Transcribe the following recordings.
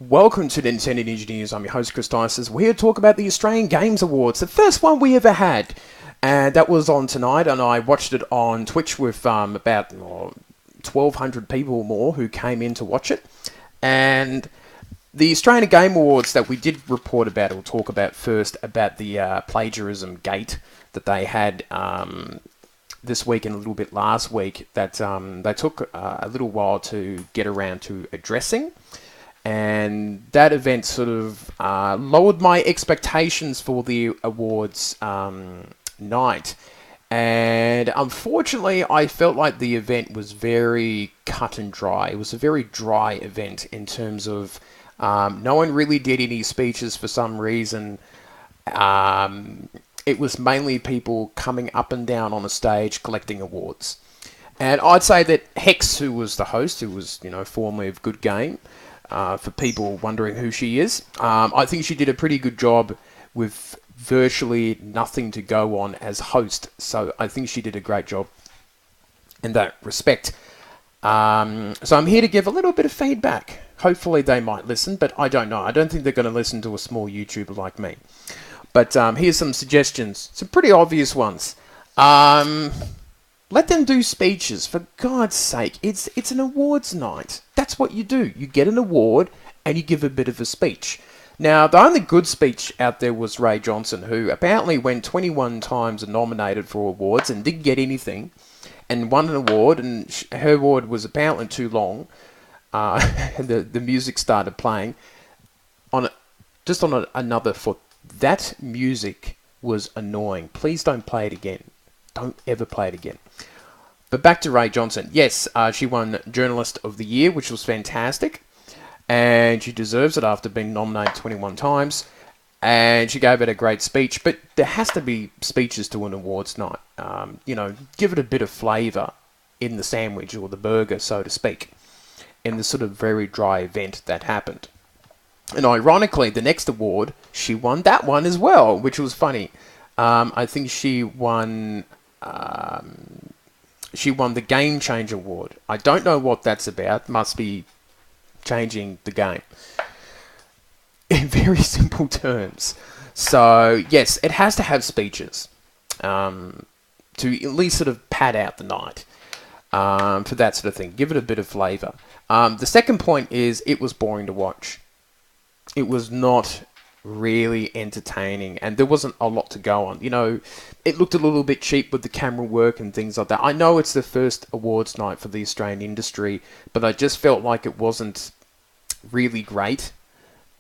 Welcome to Nintendo Ninja News. I'm your host, Chris Dices. We're here to talk about the Australian Games Awards, the first one we ever had. And that was on tonight, and I watched it on Twitch with about 1,200 people or more who came in to watch it. And the Australian Game Awards that we did report about, or talk about first, about the plagiarism gate that they had this week and a little bit last week, that they took a little while to get around to addressing. And that event sort of lowered my expectations for the awards night. And unfortunately, I felt like the event was very cut and dry. It was a very dry event in terms of no one really did any speeches for some reason. It was mainly people coming up and down on a stage collecting awards. And I'd say that Hex, who was the host, who was, formerly of Good Game, for people wondering who she is, I think she did a pretty good job with virtually nothing to go on as host. So I think she did a great job in that respect. So I'm here to give a little bit of feedback. Hopefully they might listen, but I don't know. I don't think they're going to listen to a small YouTuber like me. But here's some suggestions. Some pretty obvious ones. Let them do speeches, for God's sake. It's an awards night. That's what you do. You get an award and you give a bit of a speech. Now, the only good speech out there was Ray Johnson, who apparently went 21 times nominated for awards and didn't get anything, and won an award, and her award was apparently too long, and the music started playing. On another foot, that music was annoying. Please don't play it again. Don't ever play it again. But back to Ray Johnson. Yes, she won Journalist of the Year, which was fantastic. And she deserves it after being nominated 21 times. And she gave it a great speech. But there has to be speeches to an awards night. Give it a bit of flavour in the sandwich or the burger, so to speak, in the sort of very dry event that happened. And ironically, the next award, she won that one as well, which was funny. I think she won the Game Changer Award. I don't know what that's about. Must be changing the game. In very simple terms. So, yes, it has to have speeches to at least sort of pad out the night for that sort of thing. Give it a bit of flavour. The second point is it was boring to watch. It was not really entertaining, and there wasn't a lot to go on. It looked a little bit cheap with the camera work and things like that. I know it's the first awards night for the Australian industry, but I just felt like it wasn't really great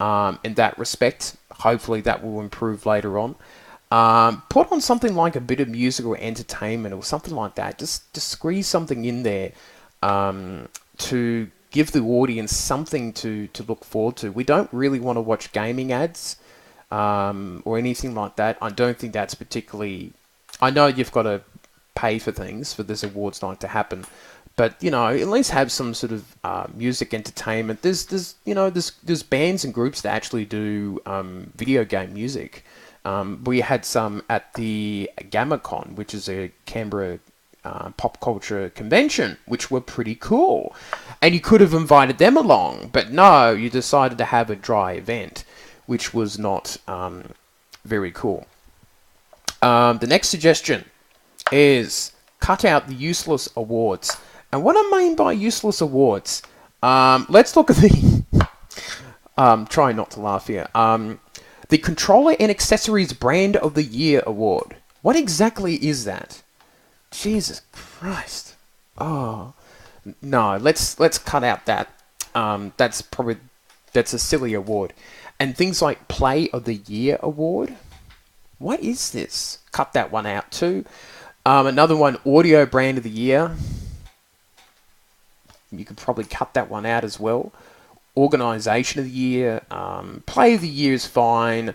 in that respect. Hopefully that will improve later on. Put on something like a bit of music or entertainment or something like that. Just squeeze something in there to give the audience something to look forward to. We don't really want to watch gaming ads or anything like that. I don't think that's particularly... I know you've got to pay for things for this awards night to happen, but at least have some sort of music entertainment. There's bands and groups that actually do video game music. We had some at the GammaCon, which is a Canberra pop culture convention, which were pretty cool. And you could have invited them along, but no, you decided to have a dry event, which was not very cool. The next suggestion is cut out the useless awards. And what I mean by useless awards, let's look at the... try not to laugh here. The Controller and Accessories Brand of the Year Award. What exactly is that? Jesus Christ. Oh, no, let's cut out that. That's a silly award. And things like Play of the Year Award. What is this? Cut that one out too. Another one, Audio Brand of the Year. You could probably cut that one out as well. Organisation of the Year. Play of the Year is fine.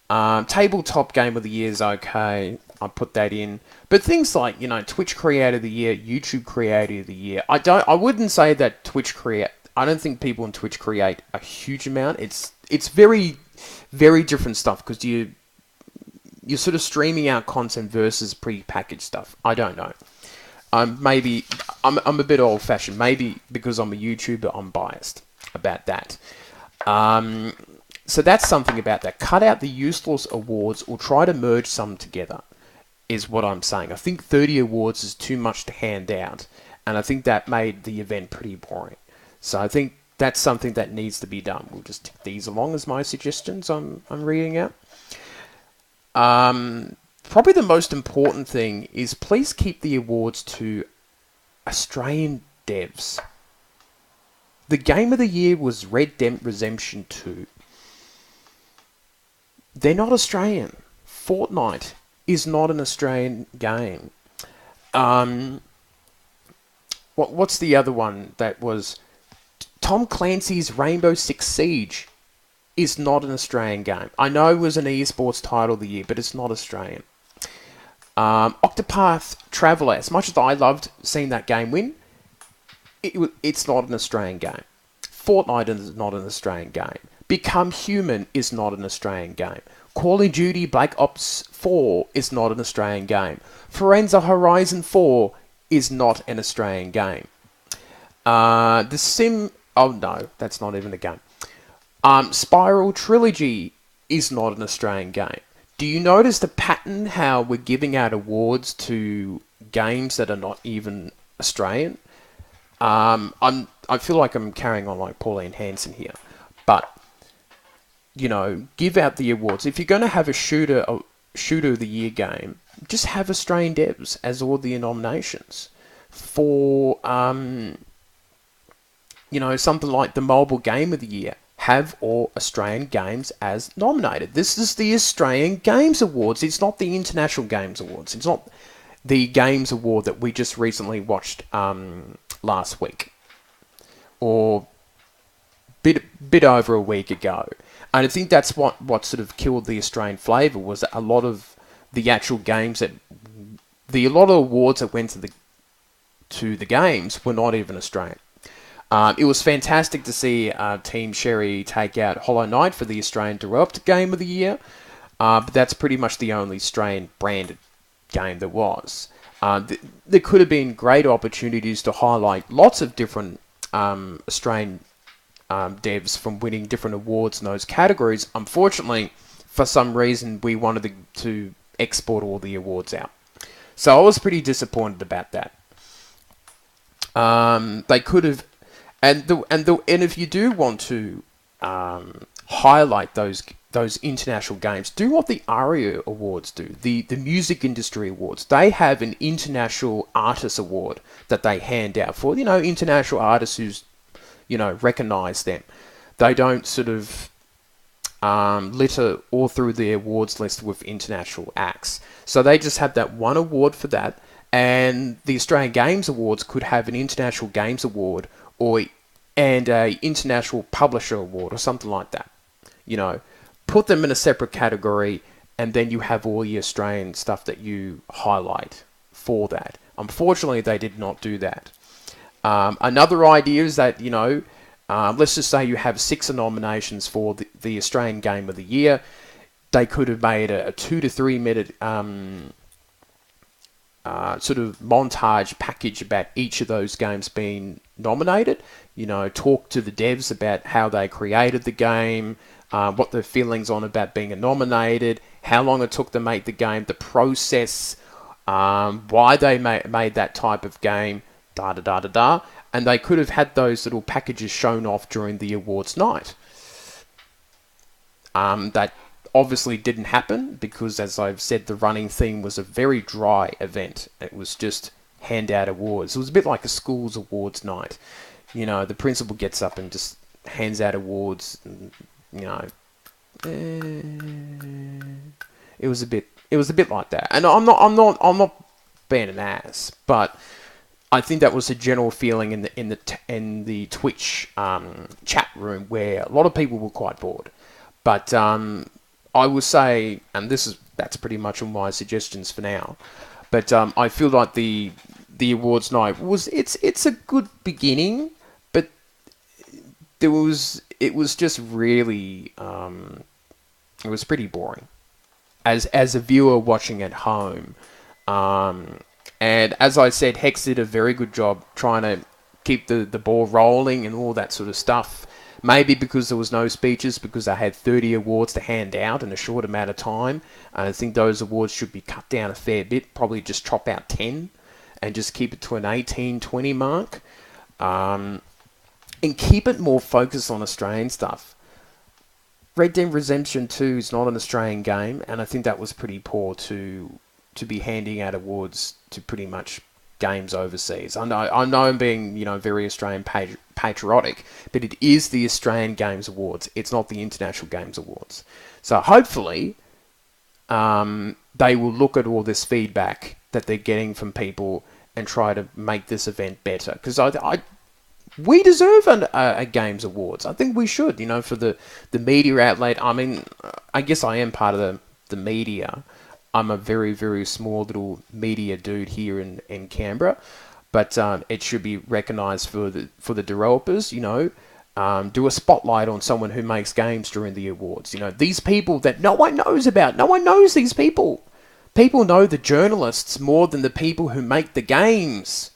Tabletop Game of the Year is okay. I put that in. But things like, Twitch Creator of the Year, YouTube Creator of the Year. I wouldn't say that I don't think people on Twitch create a huge amount. It's very, very different stuff because you're sort of streaming out content versus pre-packaged stuff. I don't know. Maybe I'm a bit old-fashioned. Maybe because I'm a YouTuber, I'm biased about that. So that's something about that. Cut out the useless awards or try to merge some together, is what I'm saying. I think 30 awards is too much to hand out, and I think that made the event pretty boring. So I think that's something that needs to be done. We'll just tick these along as my suggestions I'm reading out. Probably the most important thing is please keep the awards to Australian devs. The game of the year was Red Dead Redemption 2. They're not Australian. Fortnite is not an Australian game. What's the other one that was... Tom Clancy's Rainbow Six Siege is not an Australian game. I know it was an esports title of the year, but it's not Australian. Octopath Traveler, as much as I loved seeing that game win, it's not an Australian game. Fortnite is not an Australian game. Become Human is not an Australian game. Call of Duty Black Ops 4 is not an Australian game. Forza Horizon 4 is not an Australian game. The Sim... Oh no, that's not even a game. Spiral Trilogy is not an Australian game. Do you notice the pattern how we're giving out awards to games that are not even Australian? I feel like I'm carrying on like Pauline Hanson here, but you know, give out the awards. If you're going to have a shooter of the year game, just have Australian devs as all the nominations. For you know, something like the mobile game of the year, have all Australian games as nominated. This is the Australian Games Awards. It's not the International Games Awards. It's not the Games Award that we just recently watched last week, or bit over a week ago. And I think that's what sort of killed the Australian flavour, was that a lot of the actual games a lot of awards that went to the games were not even Australian. It was fantastic to see Team Sherry take out Hollow Knight for the Australian Developed Game of the Year, but that's pretty much the only Australian branded game there was. There could have been great opportunities to highlight lots of different Australian devs from winning different awards in those categories. Unfortunately, for some reason, we wanted to export all the awards out. So I was pretty disappointed about that. They could have... And if you do want to highlight those international games, do what the ARIA Awards do, the Music Industry Awards. They have an International Artist Award that they hand out for, you know, international artists who's, you know, recognise them. They don't sort of litter all through the awards list with international acts. So they just have that one award for that, and the Australian Games Awards could have an International Games Award and a International Publisher Award or something like that. You know, put them in a separate category, and then you have all your Australian stuff that you highlight for that. Unfortunately, they did not do that. Another idea is that, you know, let's just say you have 6 nominations for the Australian Game of the Year. They could have made a 2 to 3 minute sort of montage package about each of those games being nominated. You know, talk to the devs about how they created the game, what their feelings on about being nominated, how long it took to make the game, the process, why they made that type of game, da-da-da-da-da. And they could have had those little packages shown off during the awards night. That obviously didn't happen because, as I've said, the running theme was a very dry event. It was just hand out awards. It was a bit like a school's awards night. You know, the principal gets up and just hands out awards. And, you know, it was a bit like that. And I'm not being an ass, but I think that was a general feeling in the Twitch chat room, where a lot of people were quite bored. But I would say, and that's pretty much all my suggestions for now. But I feel like the awards night it's a good beginning, but it was just really it was pretty boring as a viewer watching at home. And as I said, Hex did a very good job trying to keep the ball rolling and all that sort of stuff. Maybe because there was no speeches, because I had 30 awards to hand out in a short amount of time. And I think those awards should be cut down a fair bit, probably just chop out 10 and just keep it to an 18, 20 mark. And keep it more focused on Australian stuff. Red Dead Redemption 2 is not an Australian game, and I think that was pretty poor to be handing out awards to pretty much games overseas. I know I'm being, very Australian patriotic, but it is the Australian Games Awards. It's not the International Games Awards. So hopefully, they will look at all this feedback that they're getting from people and try to make this event better. Because we deserve a Games Awards. I think we should, for the media outlet. I mean, I guess I am part of the media. I'm a very, very small little media dude here in Canberra. But it should be recognised for the developers, do a spotlight on someone who makes games during the awards. These people that no one knows about. No one knows these people. People know the journalists more than the people who make the games.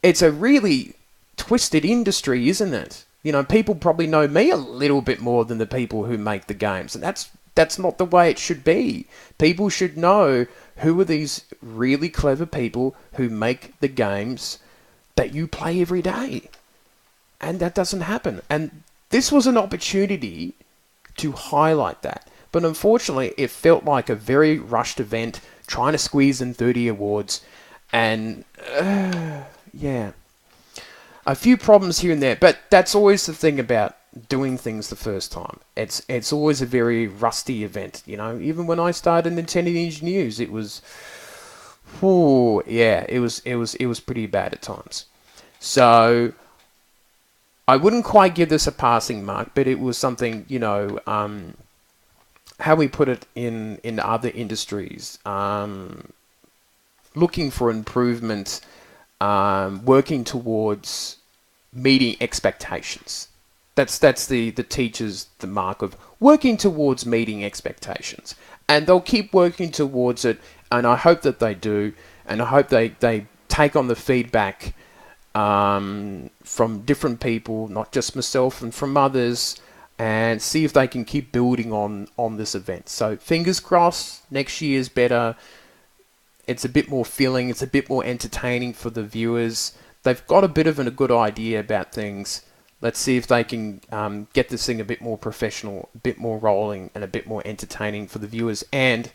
It's a really twisted industry, isn't it? People probably know me a little bit more than the people who make the games, and that's not the way it should be. People should know who are these really clever people who make the games that you play every day. And that doesn't happen. And this was an opportunity to highlight that. But unfortunately, it felt like a very rushed event, trying to squeeze in 30 awards. And, yeah. A few problems here and there, but that's always the thing about doing things the first time. It's always a very rusty event, Even when I started Nintendo Ninja News, it was, it was pretty bad at times. So I wouldn't quite give this a passing mark, but it was something, how we put it in other industries, looking for improvement. Working towards meeting expectations. That's the teachers, the mark of working towards meeting expectations. And they'll keep working towards it, and I hope that they do, and I hope they take on the feedback from different people, not just myself, and from others, and see if they can keep building on this event. So fingers crossed, next year is better. It's a bit more filling. It's a bit more entertaining for the viewers. They've got a bit of a good idea about things. Let's see if they can get this thing a bit more professional, a bit more rolling, and a bit more entertaining for the viewers and,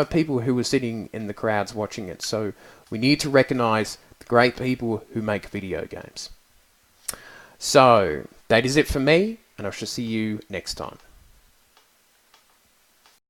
people who are sitting in the crowds watching it. So we need to recognize the great people who make video games. So that is it for me, and I shall see you next time.